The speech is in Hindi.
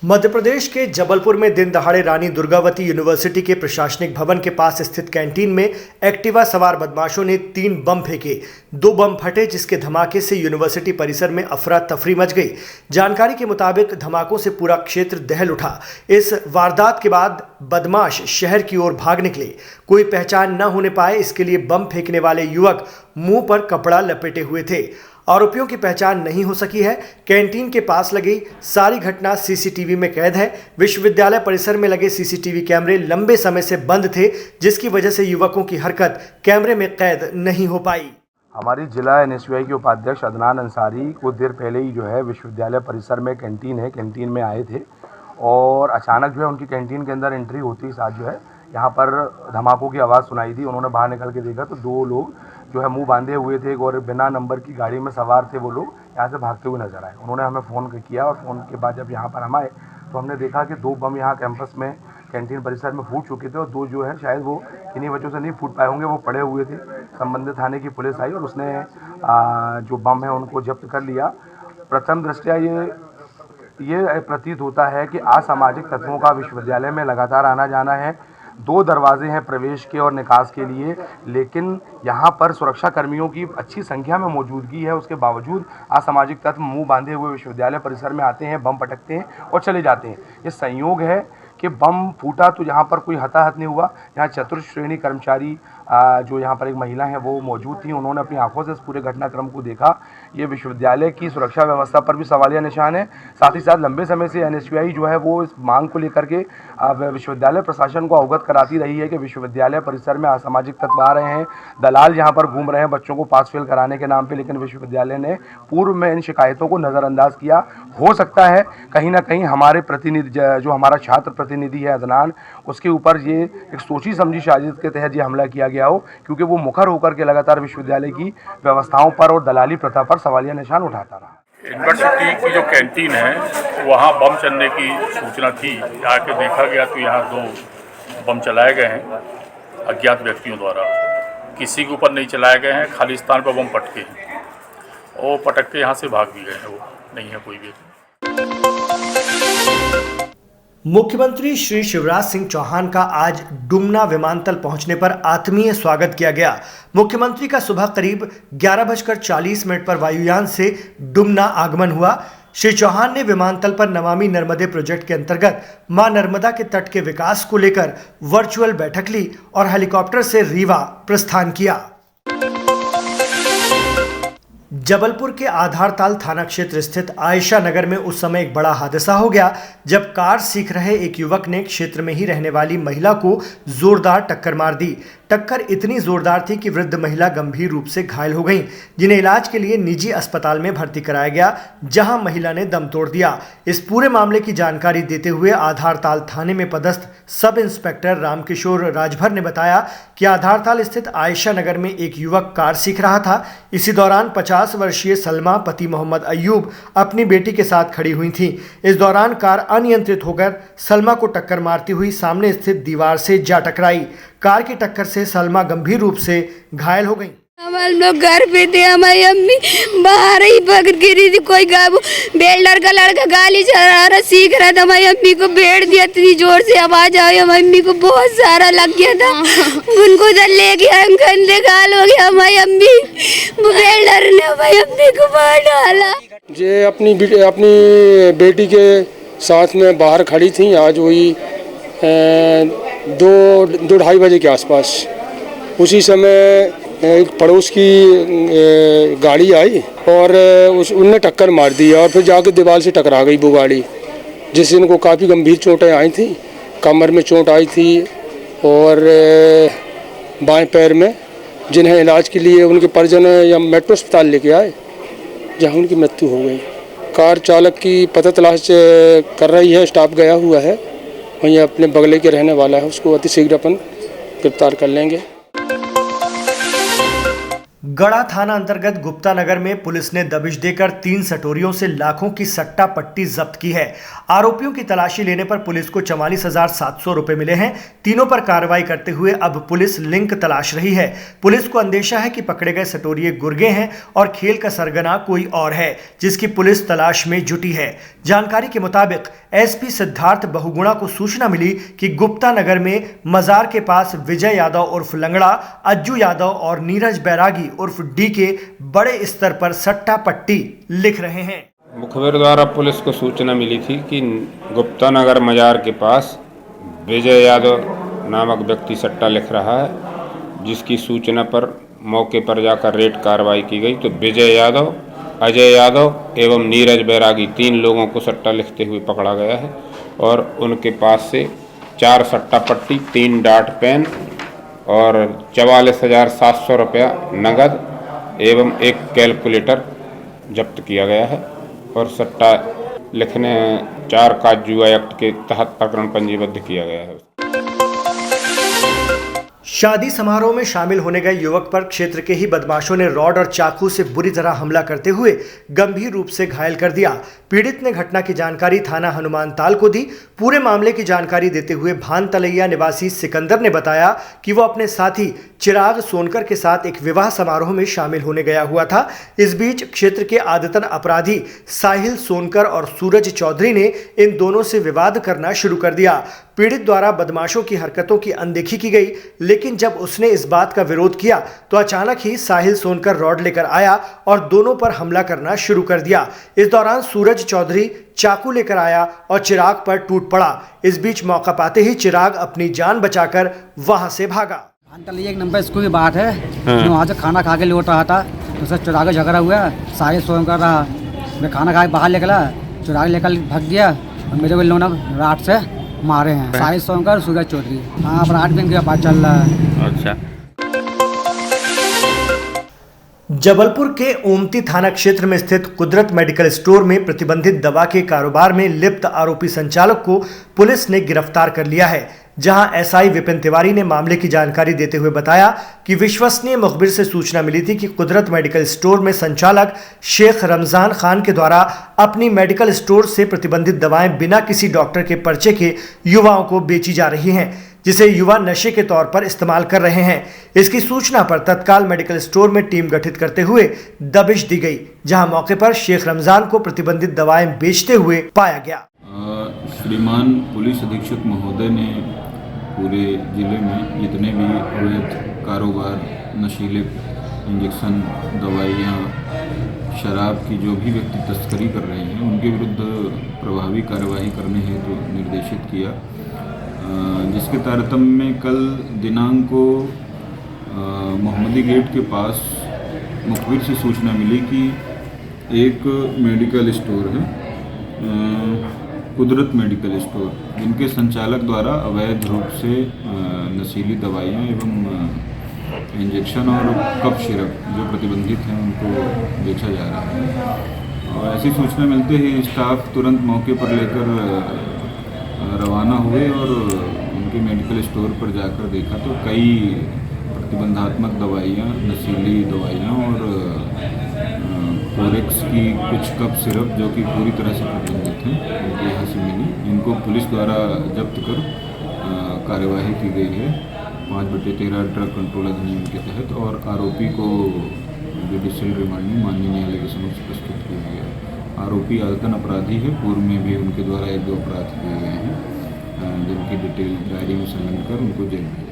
मध्य प्रदेश के जबलपुर में दिन दहाड़े रानी दुर्गावती यूनिवर्सिटी के प्रशासनिक भवन के पास स्थित कैंटीन में एक्टिवा सवार बदमाशों ने 3 बम फेंके। 2 बम फटे, जिसके धमाके से यूनिवर्सिटी परिसर में अफरा तफरी मच गई। जानकारी के मुताबिक धमाकों से पूरा क्षेत्र दहल उठा। इस वारदात के बाद बदमाश शहर की ओर भाग निकले। कोई पहचान न होने पाए, इसके लिए बम फेंकने वाले युवक मुंह पर कपड़ा लपेटे हुए थे। आरोपियों की पहचान नहीं हो सकी है। कैंटीन के पास लगी सारी घटना सीसीटीवी में कैद है। विश्वविद्यालय परिसर में लगे सीसीटीवी कैमरे लंबे समय से बंद थे, जिसकी वजह से युवकों की हरकत कैमरे में कैद नहीं हो पाई। हमारी जिला एनएसयूआई के उपाध्यक्ष अदनान अंसारी कुछ देर पहले ही विश्वविद्यालय परिसर में कैंटीन है, कैंटीन में आए थे और अचानक उनकी कैंटीन के अंदर एंट्री होती ही साथ यहाँ पर धमाकों की आवाज़ सुनाई दी। उन्होंने बाहर निकल के देखा तो 2 लोग मुंह बांधे हुए थे और बिना नंबर की गाड़ी में सवार थे। वो लोग यहाँ से भागते हुए नजर आए। उन्होंने हमें फ़ोन किया और फ़ोन के बाद जब यहाँ पर हम आए तो हमने देखा कि 2 बम यहाँ कैंपस में कैंटीन परिसर में फूट चुके थे और 2 शायद वो किन्हीं वजहों से नहीं फूट पाए होंगे, वो पड़े हुए थे। संबंधित थाने की पुलिस आई और उसने जो बम है उनको जब्त कर लिया। प्रथम दृष्टया ये प्रतीत होता है कि असामाजिक तत्वों का विश्वविद्यालय में लगातार आना जाना है। 2 दरवाजे हैं प्रवेश के और निकास के लिए, लेकिन यहाँ पर सुरक्षा कर्मियों की अच्छी संख्या में मौजूदगी है। उसके बावजूद असामाजिक तत्व मुंह बांधे हुए विश्वविद्यालय परिसर में आते हैं, बम पटकते हैं और चले जाते हैं। ये संयोग है कि बम फूटा तो यहाँ पर कोई हताहत नहीं हुआ। यहाँ चतुर्थ श्रेणी कर्मचारी जो यहाँ पर एक महिला है वो मौजूद थी। उन्होंने अपनी आंखों से इस पूरे घटनाक्रम को देखा। ये विश्वविद्यालय की सुरक्षा व्यवस्था पर भी सवालिया निशान है। साथ ही साथ लंबे समय से एनएसयूआई वो इस मांग को लेकर के विश्वविद्यालय प्रशासन को अवगत कराती रही है कि विश्वविद्यालय परिसर में असामाजिक तत्व आ रहे हैं, दलाल यहाँ पर घूम रहे हैं बच्चों को पास फेल कराने के नाम पे। लेकिन विश्वविद्यालय ने पूर्व में इन शिकायतों को नज़रअंदाज किया। हो सकता है कहीं ना कहीं हमारे प्रतिनिधि जो हमारा छात्र प्रतिनिधि है अदनान, उसके ऊपर ये एक सोची समझी साजिश के तहत ये हमला किया गया हो, क्योंकि वो मुखर होकर के लगातार विश्वविद्यालय की व्यवस्थाओं पर और दलाली प्रथा पर सवालिया निशान उठाता रहा। यूनिवर्सिटी की जो कैंटीन है वहाँ बम चलने की सूचना थी। आके देखा गया तो यहाँ 2 बम चलाए गए हैं अज्ञात व्यक्तियों द्वारा। किसी के ऊपर नहीं चलाए गए हैं, खाली स्थान पर बम पटके हैं और पटक के यहाँ से भाग भी गए हैं। वो नहीं है कोई भी। मुख्यमंत्री श्री शिवराज सिंह चौहान का आज डुमना विमानतल पहुंचने पर आत्मीय स्वागत किया गया। मुख्यमंत्री का सुबह करीब 11:40 पर वायुयान से डुमना आगमन हुआ। श्री चौहान ने विमानतल पर नमामि नर्मदे प्रोजेक्ट के अंतर्गत मां नर्मदा के तट के विकास को लेकर वर्चुअल बैठक ली और हेलीकॉप्टर से रीवा प्रस्थान किया। जबलपुर के आधारताल थाना क्षेत्र स्थित आयशा नगर में उस समय एक बड़ा हादसा हो गया जब कार सीख रहे एक युवक ने क्षेत्र में ही रहने वाली महिला को जोरदार टक्कर मार दी। टक्कर इतनी जोरदार थी कि वृद्ध महिला गंभीर रूप से घायल हो गई, जिन्हें इलाज के लिए निजी अस्पताल में भर्ती कराया गया, जहां महिला ने दम तोड़ दिया। इस पूरे मामले की जानकारी देते हुए आधारताल थाने में पदस्थ सब इंस्पेक्टर रामकिशोर राजभर ने बताया कि आधारताल स्थित आयशा नगर में एक युवक कार सीख रहा था। इसी दौरान 50 वर्षीय सलमा पति मोहम्मद अयूब अपनी बेटी के साथ खड़ी हुई थी। इस दौरान कार अनियंत्रित होकर सलमा को टक्कर मारती हुई सामने स्थित दीवार से जा टकराई। कार की टक्कर से सलमा गंभीर रूप से घायल हो गई। हम लोग घर पे थे, हमारी अम्मी बाहर ही पकड़ गिरी थी। कोई बेल्डर का लड़का गाली चला रहा सीख रहा था, हमारी अम्मी को भेड़ दिया। इतनी जोर से आवाज आई, हमारी अम्मी को बहुत सारा लग गया था। उनको उधर ले गया, गंदे गाल हो गया। हमारी अम्मी बेल्डर ने हमारी अम्मी को मार डाला। ये अपनी बेटी के साथ में बाहर खड़ी थी। आज वही 2-2:30 बजे के आसपास उसी समय एक पड़ोस की गाड़ी आई और उनने टक्कर मार दी और फिर जाके दीवार से टकरा गई वो गाड़ी, जिससे इनको काफ़ी गंभीर चोटें आई थी। कमर में चोट आई थी और बाएं पैर में, जिन्हें इलाज के लिए उनके परिजन या मेट्रो अस्पताल लेके आए, जहां उनकी मृत्यु हो गई। कार चालक की पता तलाश कर रही है, स्टाफ गया हुआ है। वहीं अपने बगले के रहने वाला है, उसको अतिशीघ्र अपन गिरफ्तार कर लेंगे। गढ़ा थाना अंतर्गत गुप्ता नगर में पुलिस ने दबिश देकर 3 सटोरियों से लाखों की सट्टा पट्टी जब्त की है। आरोपियों की तलाशी लेने पर पुलिस को 44,700 रुपए मिले हैं। तीनों पर कार्रवाई करते हुए अब पुलिस लिंक तलाश रही है। पुलिस को अंदेशा है कि पकड़े गए सटोरिये गुर्गे हैं और खेल का सरगना कोई और है, जिसकी पुलिस तलाश में जुटी है। जानकारी के मुताबिक एसपी सिद्धार्थ बहुगुणा को सूचना मिली कि गुप्ता नगर में मजार के पास विजय यादव उर्फ लंगड़ा, अज्जू यादव और नीरज बैरागी उर्फ डी के बड़े स्तर पर सट्टा पट्टी लिख रहे हैं। मुखबिर द्वारा पुलिस को सूचना मिली थी कि गुप्ता नगर मजार के पास विजय यादव नामक व्यक्ति सट्टा लिख रहा है, जिसकी सूचना पर मौके पर जाकर रेड कार्रवाई की गई तो विजय यादव, अजय यादव एवं नीरज बैरागी 3 लोगों को सट्टा लिखते हुए पकड़ा गया है और उनके पास से 4 सट्टा पट्टी, 3 डार्ट पेन और 44,700 रुपया नगद एवं 1 कैलकुलेटर जब्त किया गया है और सट्टा लिखने 4 का जुआ एक्ट के तहत प्रकरण पंजीबद्ध किया गया है। शादी समारोह में शामिल होने गए युवक पर क्षेत्र के ही बदमाशों ने रॉड और चाकू से बुरी तरह हमला करते हुए गंभीर रूप से घायल कर दिया। पीड़ित ने घटना की जानकारी थाना हनुमान ताल को दी। पूरे मामले की जानकारी देते हुए भान तलैया निवासी सिकंदर ने बताया कि वो अपने साथी चिराग सोनकर के साथ एक विवाह समारोह में शामिल होने गया हुआ था। इस बीच क्षेत्र के आदतन अपराधी साहिल सोनकर और सूरज चौधरी ने इन दोनों से विवाद करना शुरू कर दिया। पीड़ित द्वारा बदमाशों की हरकतों की अनदेखी की गई, लेकिन जब उसने इस बात का विरोध किया तो अचानक ही साहिल सोनकर रॉड लेकर आया और दोनों पर हमला करना शुरू कर दिया। इस दौरान सूरज चौधरी चाकू लेकर आया और चिराग पर टूट पड़ा। इस बीच मौका पाते ही चिराग अपनी जान बचाकर वहां से भागा। एक नंबर स्कूल की बात है, मैं वहाँ से खाना खा के लौट रहा था तो सर चिराग झगड़ा हुआ, साहिल सोनकर रहा, मैं खाना खा के बाहर निकला, चिराग लेकर भाग गया और मेरे को लोग रात से मारे हैं। साहिल सोनकर, सूरज चौधरी। हाँ, पर 8 दिन की बात चल रहा है। अच्छा। जबलपुर के ओमती थाना क्षेत्र में स्थित कुदरत मेडिकल स्टोर में प्रतिबंधित दवा के कारोबार में लिप्त आरोपी संचालक को पुलिस ने गिरफ्तार कर लिया है। जहां एसआई विपिन तिवारी ने मामले की जानकारी देते हुए बताया कि विश्वसनीय मुखबिर से सूचना मिली थी कि कुदरत मेडिकल स्टोर में संचालक शेख रमजान खान के द्वारा अपनी मेडिकल स्टोर से प्रतिबंधित दवाएं बिना किसी डॉक्टर के पर्चे के युवाओं को बेची जा रही हैं, जिसे युवा नशे के तौर पर इस्तेमाल कर रहे हैं। इसकी सूचना पर तत्काल मेडिकल स्टोर में टीम गठित करते हुए दबिश दी गई, जहां मौके पर शेख रमजान को प्रतिबंधित दवाएं बेचते हुए पाया गया। श्रीमान पुलिस अधीक्षक महोदय ने पूरे जिले में जितने भी अवैध कारोबार, नशीले इंजेक्शन, दवाइयाँ, शराब की जो भी व्यक्ति तस्करी कर रहे हैं उनके विरुद्ध प्रभावी कार्यवाही करने हेतु निर्देशित किया, जिसके तारतम्य में कल दिनांक को मोहम्मदी गेट के पास मुखबिर से सूचना मिली कि एक मेडिकल स्टोर है, कुदरत मेडिकल स्टोर, जिनके संचालक द्वारा अवैध रूप से नशीली दवाइयाँ एवं इंजेक्शन और कफ सिरप जो प्रतिबंधित हैं उनको बेचा जा रहा है। और ऐसी सूचना मिलते ही स्टाफ तुरंत मौके पर लेकर रवाना हुए और उनके मेडिकल स्टोर पर जाकर देखा तो कई प्रतिबंधात्मक दवाइयाँ, नशीली दवाइयाँ और कोरेक्स की कुछ कप सिरप जो कि पूरी तरह से प्रतिबंधित हैं उनके यहाँ से मिली। इनको पुलिस द्वारा जब्त कर कार्यवाही की गई है 5/13 ड्रग कंट्रोल अधिनियम के तहत और आरोपी को जुडिशियल रिमांड में माननीय न्यायालय के समक्ष प्रस्तुत किया गया है। आरोपी आदतन अपराधी है, पूर्व में भी उनके द्वारा 1-2 अपराध किए गए हैं, जिनकी डिटेल डायरी में संलग्न कर उनको जेल में